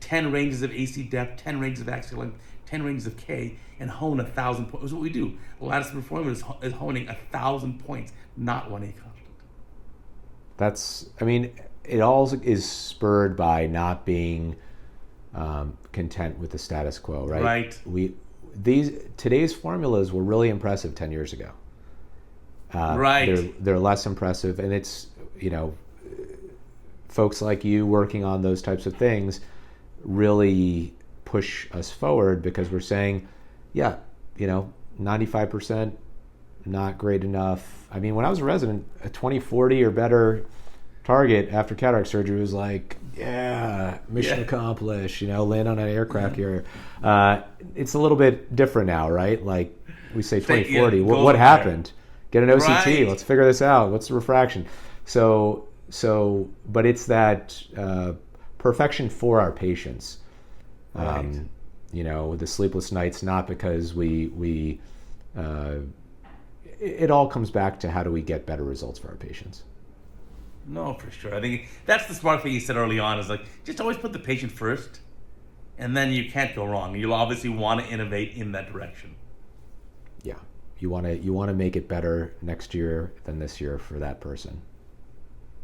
Speaker 1: 10 ranges of AC depth, 10 ranges of axial length, 10 ranges of K, and hone 1,000 points. That's what we do. The Lattice Performance is honing 1,000 points, not one A constant. It all is spurred by not being content with the status quo, right? Right. Today's formulas were really impressive 10 years ago. They're less impressive, and it's, folks like you working on those types of things really push us forward, because we're saying, 95% not great enough. I mean, when I was a resident, a 20/40 or better target after cataract surgery was like, mission accomplished, land on an aircraft carrier. It's a little bit different now, right? Like we say 20/40. What happened? Get an OCT. Right. Let's figure this out. What's the refraction? So, but it's that
Speaker 2: perfection for our patients.
Speaker 1: Right.
Speaker 2: The sleepless nights, not because it all comes back to how do we get better results for our patients.
Speaker 1: No, for sure. I think that's the smart thing you said early on is like, just always put the patient first, and then you can't go wrong. You'll obviously want to innovate in that direction.
Speaker 2: Yeah. You want to make it better next year than this year for that person.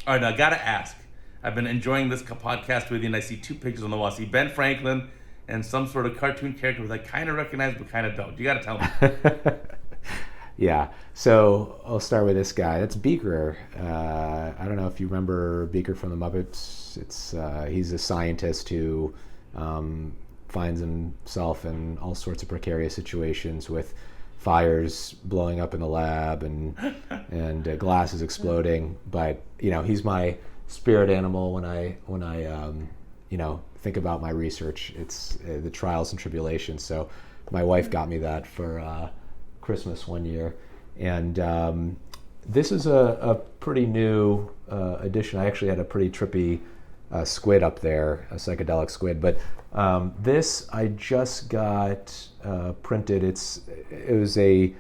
Speaker 1: All right, now I got to ask. I've been enjoying this podcast with you, and I see two pictures on the wall. I see Ben Franklin and some sort of cartoon character that I kind of recognize but kind of don't. You got to tell me.
Speaker 2: Yeah. So I'll start with this guy. That's Beaker. I don't know if you remember Beaker from the Muppets. He's a scientist who finds himself in all sorts of precarious situations with fires blowing up in the lab and glasses exploding. But he's my spirit animal when I think about my research. It's the trials and tribulations. So my wife got me that for Christmas one year, and this is a pretty new addition. I actually had a pretty trippy squid up there, a psychedelic squid, but this I just got printed. It was a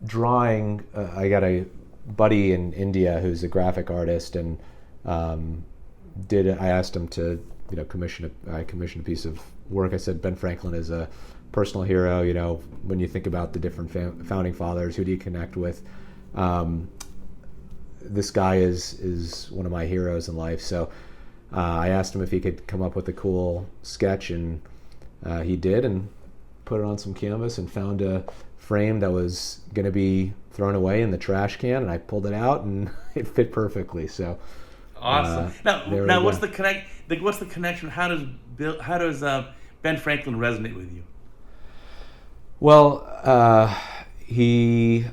Speaker 2: drawing. I got a buddy in India who's a graphic artist, and I asked him to commissioned a piece of work. I said Ben Franklin is a personal hero. When you think about the different founding fathers, who do you connect with? This guy is one of my heroes in life. So I asked him if he could come up with a cool sketch, and he did, and put it on some canvas and found a frame that was going to be thrown away in the trash can, and I pulled it out, and it fit perfectly. So
Speaker 1: awesome. Now what's the connection? How does Ben Franklin resonate with you?
Speaker 2: Well, he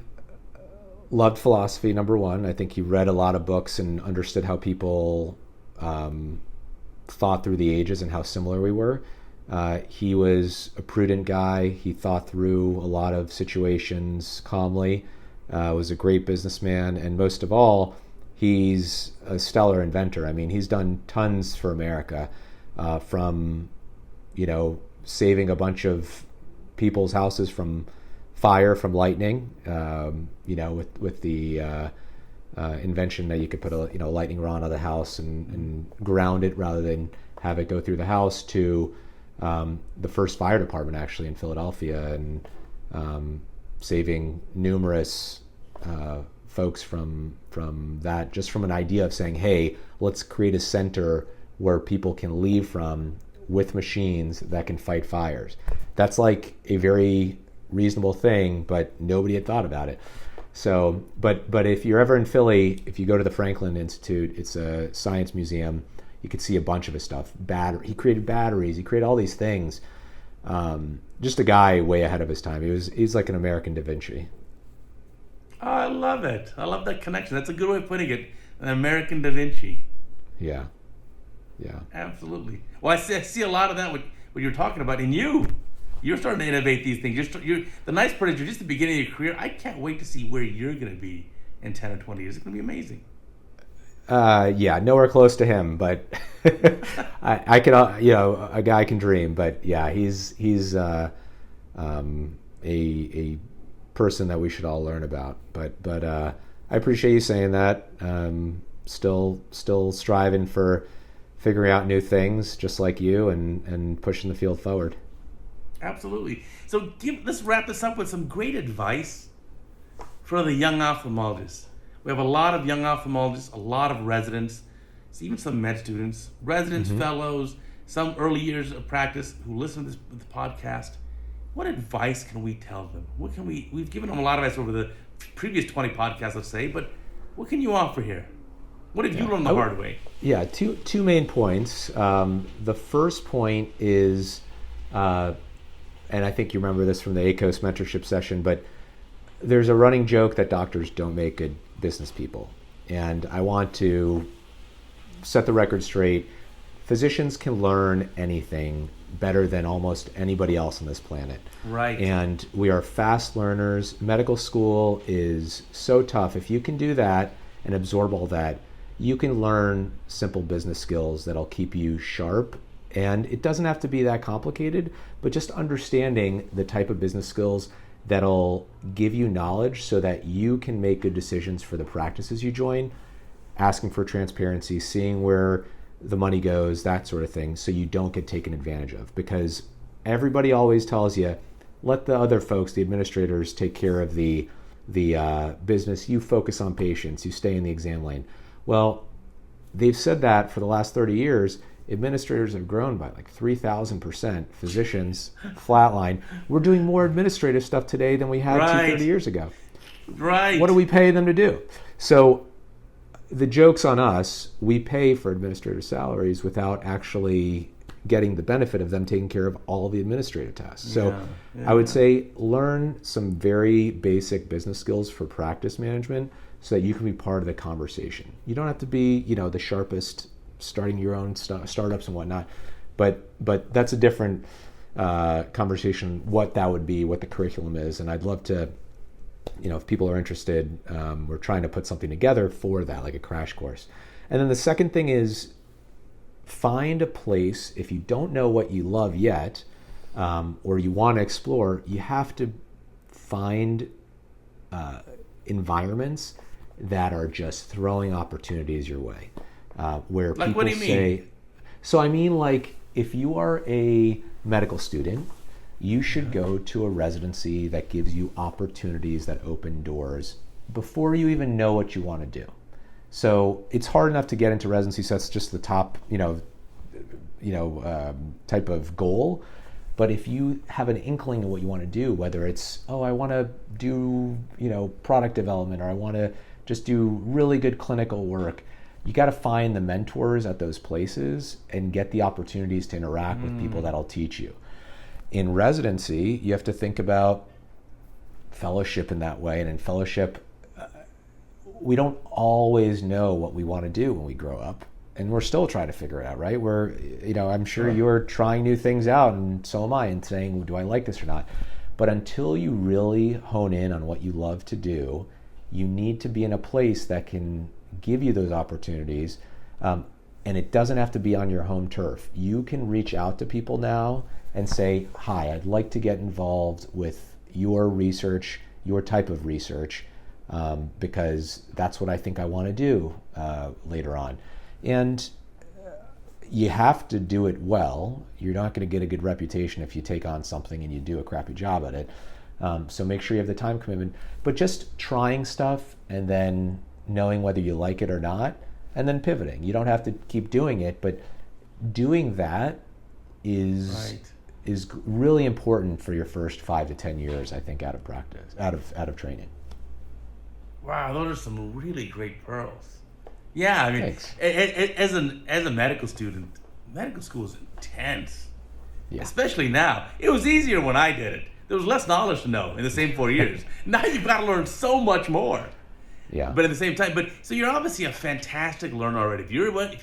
Speaker 2: loved philosophy, number one. I think he read a lot of books and understood how people thought through the ages and how similar we were. He was a prudent guy. He thought through a lot of situations calmly, was a great businessman, and most of all, he's a stellar inventor. I mean, he's done tons for America, from saving a bunch of people's houses from fire, from lightning, with the invention that you could put a lightning rod on the house and ground it rather than have it go through the house, to the first fire department actually in Philadelphia, and saving numerous folks from that, just from an idea of saying, hey, let's create a center where people can leave from with machines that can fight fires. That's like a very reasonable thing, but nobody had thought about it. So, but if you're ever in Philly, if you go to the Franklin Institute, it's a science museum. You could see a bunch of his stuff. He created batteries. He created all these things. Just a guy way ahead of his time. He's like an American Da Vinci.
Speaker 1: Oh, I love it. I love that connection. That's a good way of putting it. An American Da Vinci.
Speaker 2: Yeah.
Speaker 1: Absolutely. Well, I see a lot of that what you're talking about in you. You're starting to innovate these things. The nice part is you're just the beginning of your career. I can't wait to see where you're going to be in 10 or 20 years. It's going to be amazing.
Speaker 2: Yeah, nowhere close to him, but I could, a guy can dream. But yeah, he's a person that we should all learn about. But I appreciate you saying that. Still striving for figuring out new things, just like you, and pushing the field forward.
Speaker 1: Absolutely. So let's wrap this up with some great advice for the young ophthalmologists. We have a lot of young ophthalmologists, a lot of residents, even some med students, residents, fellows, some early years of practice who listen to this podcast. What advice can we tell them? We've given them a lot of advice over the previous 20 podcasts, let's say, but what can you offer here? What have you learned the hard way? Yeah,
Speaker 2: two main points. The first point is, and I think you remember this from the ACOS mentorship session, but there's a running joke that doctors don't make good business people. And I want to set the record straight. Physicians can learn anything better than almost anybody else on this planet.
Speaker 1: Right.
Speaker 2: And we are fast learners. Medical school is so tough. If you can do that and absorb all that, you can learn simple business skills that'll keep you sharp. And it doesn't have to be that complicated, but just understanding the type of business skills that'll give you knowledge so that you can make good decisions for the practices you join, asking for transparency, seeing where the money goes, that sort of thing, so you don't get taken advantage of. Because everybody always tells you, let the other folks, the administrators, take care of the business. You focus on patients, you stay in the exam lane. Well, they've said that for the last 30 years. Administrators have grown by like 3,000%. Physicians, flatline. We're doing more administrative stuff today than we had 30 years ago.
Speaker 1: Right.
Speaker 2: What do we pay them to do? So the joke's on us. We pay for administrative salaries without actually getting the benefit of them taking care of all the administrative tasks. So I would say learn some very basic business skills for practice management so that you can be part of the conversation. You don't have to be, the sharpest starting your own startups and whatnot, but that's a different conversation, what that would be, what the curriculum is. And I'd love to, if people are interested, we're trying to put something together for that, like a crash course. And then the second thing is find a place. If you don't know what you love yet, or you want to explore, you have to find environments that are just throwing opportunities your way. Where
Speaker 1: like,
Speaker 2: people
Speaker 1: what do you mean?
Speaker 2: So I mean, like, if you are a medical student, you should go to a residency that gives you opportunities that open doors before you even know what you want to do. So it's hard enough to get into residency, so that's just the top, type of goal. But if you have an inkling of what you want to do, whether it's, I want to do, product development, or I want to just do really good clinical work, you got to find the mentors at those places and get the opportunities to interact with people that'll teach you. In residency, you have to think about fellowship in that way. And in fellowship, we don't always know what we want to do when we grow up. And we're still trying to figure it out, right? I'm sure you're trying new things out, and so am I, and saying, do I like this or not? But until you really hone in on what you love to do, you need to be in a place that can give you those opportunities, and it doesn't have to be on your home turf. You can reach out to people now and say, hi, I'd like to get involved with your research, your type of research, because that's what I think I want to do later on. And you have to do it well. You're not going to get a good reputation if you take on something and you do a crappy job at it. So make sure you have the time commitment. But just trying stuff and then knowing whether you like it or not, and then pivoting. You don't have to keep doing it, but doing that is really important for your first 5 to 10 years, I think, out of practice, out of training.
Speaker 1: Wow, those are some really great pearls. Yeah, I mean, as a medical student, medical school is intense, especially now. It was easier when I did it. There was less knowledge to know in the same 4 years. Now you've got to learn so much more.
Speaker 2: Yeah.
Speaker 1: But at the same time, so you're obviously a fantastic learner already. If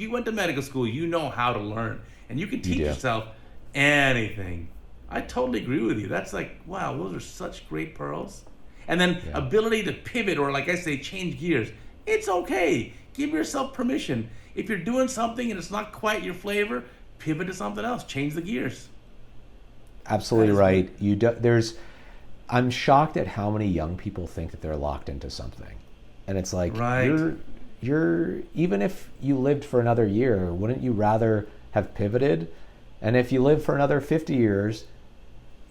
Speaker 1: you went to medical school, you know how to learn, and you can teach yourself anything. I totally agree with you. That's like, wow, those are such great pearls. And then ability to pivot, or like I say, change gears. It's okay. Give yourself permission. If you're doing something and it's not quite your flavor, pivot to something else. Change the gears.
Speaker 2: Absolutely right. I'm shocked at how many young people think that they're locked into something. And it's like, you're even if you lived for another year, wouldn't you rather have pivoted? And if you live for another 50 years,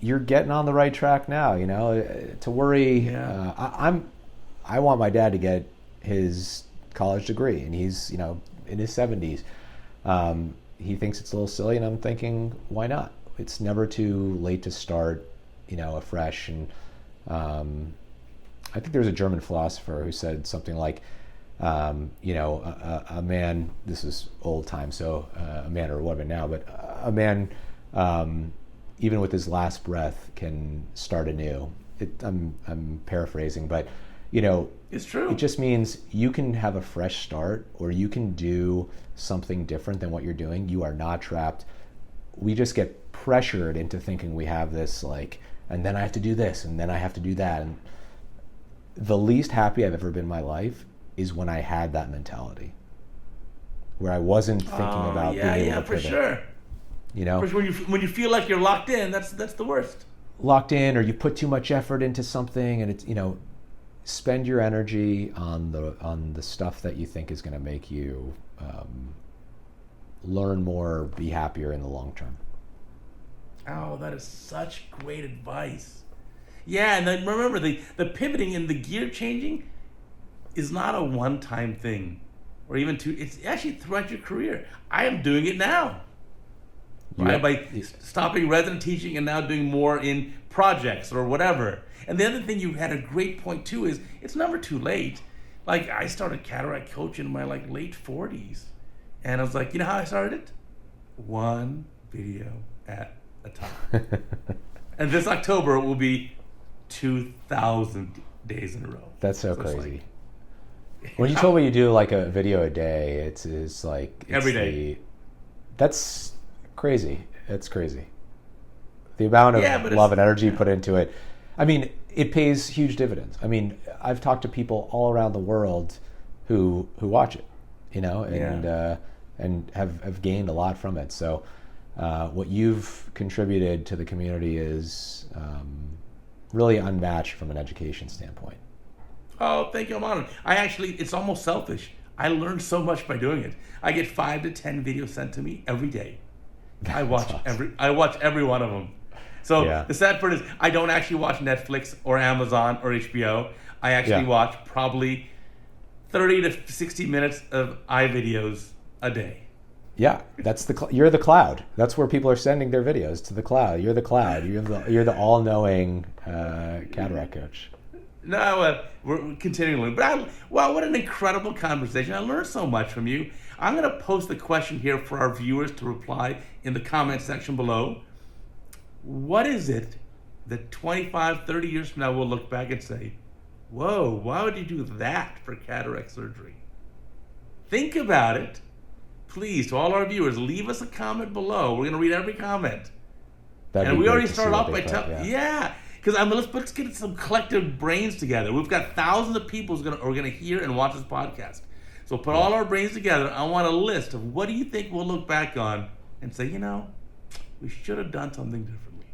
Speaker 2: you're getting on the right track now, to worry. Yeah. I want my dad to get his college degree, and he's, in his 70s. He thinks it's a little silly, and I'm thinking, why not? It's never too late to start, afresh. And I think there's a German philosopher who said something like, a man, this is old time, so a man or a woman now, but a man, even with his last breath, can start anew. I'm paraphrasing, but,
Speaker 1: it's true.
Speaker 2: It just means you can have a fresh start, or you can do something different than what you're doing. You are not trapped. We just get pressured into thinking we have this, and then I have to do this, and then I have to do that. And the least happy I've ever been in my life is when I had that mentality. where I wasn't thinking about being able to
Speaker 1: for
Speaker 2: pivot.
Speaker 1: sure.
Speaker 2: You know,
Speaker 1: When you feel like you're locked in, that's the worst.
Speaker 2: Locked in, or you put too much effort into something, and it's, spend your energy on the stuff that you think is going to make you learn more, be happier in the long term.
Speaker 1: Oh, that is such great advice. Yeah, and then remember, the pivoting and the gear changing is not a one-time thing, or even it's actually throughout your career. I am doing it now. Right? By stopping resident teaching and now doing more in projects or whatever. And the other thing you had a great point too is it's never too late. Like I started cataract coaching in my late 40s. And I was like, you know how I started it? One video at a time. And this October it will be 2,000 days in a row.
Speaker 2: That's so crazy. When you told me you do like a video a day, it's like
Speaker 1: every day.
Speaker 2: That's crazy. It's crazy. The amount of love and energy put into it. I mean, it pays huge dividends. I mean, I've talked to people all around the world who watch it, and have gained a lot from it. So what you've contributed to the community is really unmatched from an education standpoint.
Speaker 1: Oh, thank you. I'm honored. It's almost selfish. I learned so much by doing it. I get 5 to 10 videos sent to me every day. I watch every one of them. So the sad part is I don't actually watch Netflix or Amazon or HBO. I actually watch probably 30 to 60 minutes of iVideos a day.
Speaker 2: Yeah, that's you're the cloud. That's where people are sending their videos, to the cloud. You're the cloud. You're the all-knowing cataract coach.
Speaker 1: No, we're continuing. But what an incredible conversation. I learned so much from you. I'm going to post the question here for our viewers to reply in the comment section below. What is it that 25, 30 years from now we'll look back and say, whoa, why would you do that for cataract surgery? Think about it. Please, to all our viewers, leave us a comment below. We're going to read every comment. And we already started off by telling, because let's get some collective brains together. We've got thousands of people who are going to hear and watch this podcast. So put all our brains together. I want a list of what do you think we'll look back on and say, we should have done something differently.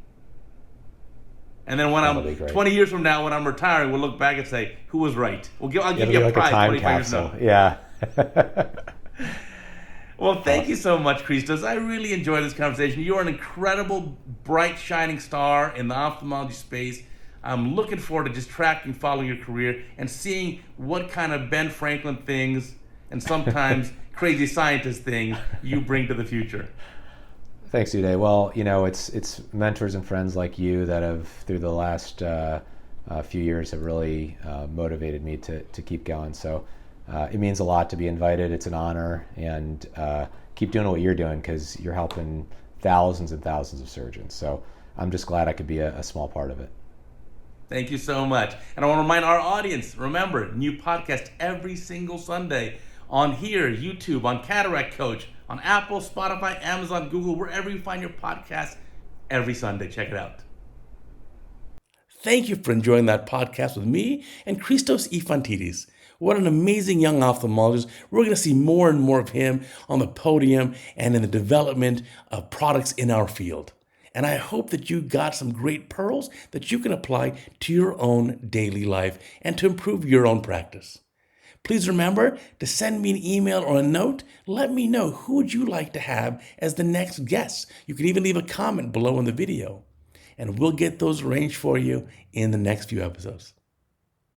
Speaker 1: And then when 20 years from now, when I'm retiring, we'll look back and say, who was right? I'll give you a prize 25 years from now.
Speaker 2: Yeah.
Speaker 1: Well, thank you so much, Cristos. I really enjoyed this conversation. You're an incredible, bright, shining star in the ophthalmology space. I'm looking forward to just tracking, following your career, and seeing what kind of Ben Franklin things and sometimes crazy scientist things you bring to the future.
Speaker 2: Thanks, Uday. Well, it's mentors and friends like you that have, through the last few years, have really motivated me to keep going. So it means a lot to be invited. It's an honor, and keep doing what you're doing because you're helping thousands and thousands of surgeons. So I'm just glad I could be a small part of it.
Speaker 1: Thank you so much. And I want to remind our audience, remember, new podcast every single Sunday on here, YouTube, on Cataract Coach, on Apple, Spotify, Amazon, Google, wherever you find your podcast every Sunday. Check it out. Thank you for enjoying that podcast with me and Cristos Ifantides. What an amazing young ophthalmologist. We're going to see more and more of him on the podium and in the development of products in our field. And I hope that you got some great pearls that you can apply to your own daily life and to improve your own practice. Please remember to send me an email or a note. Let me know who would you like to have as the next guest. You can even leave a comment below in the video, and we'll get those arranged for you in the next few episodes.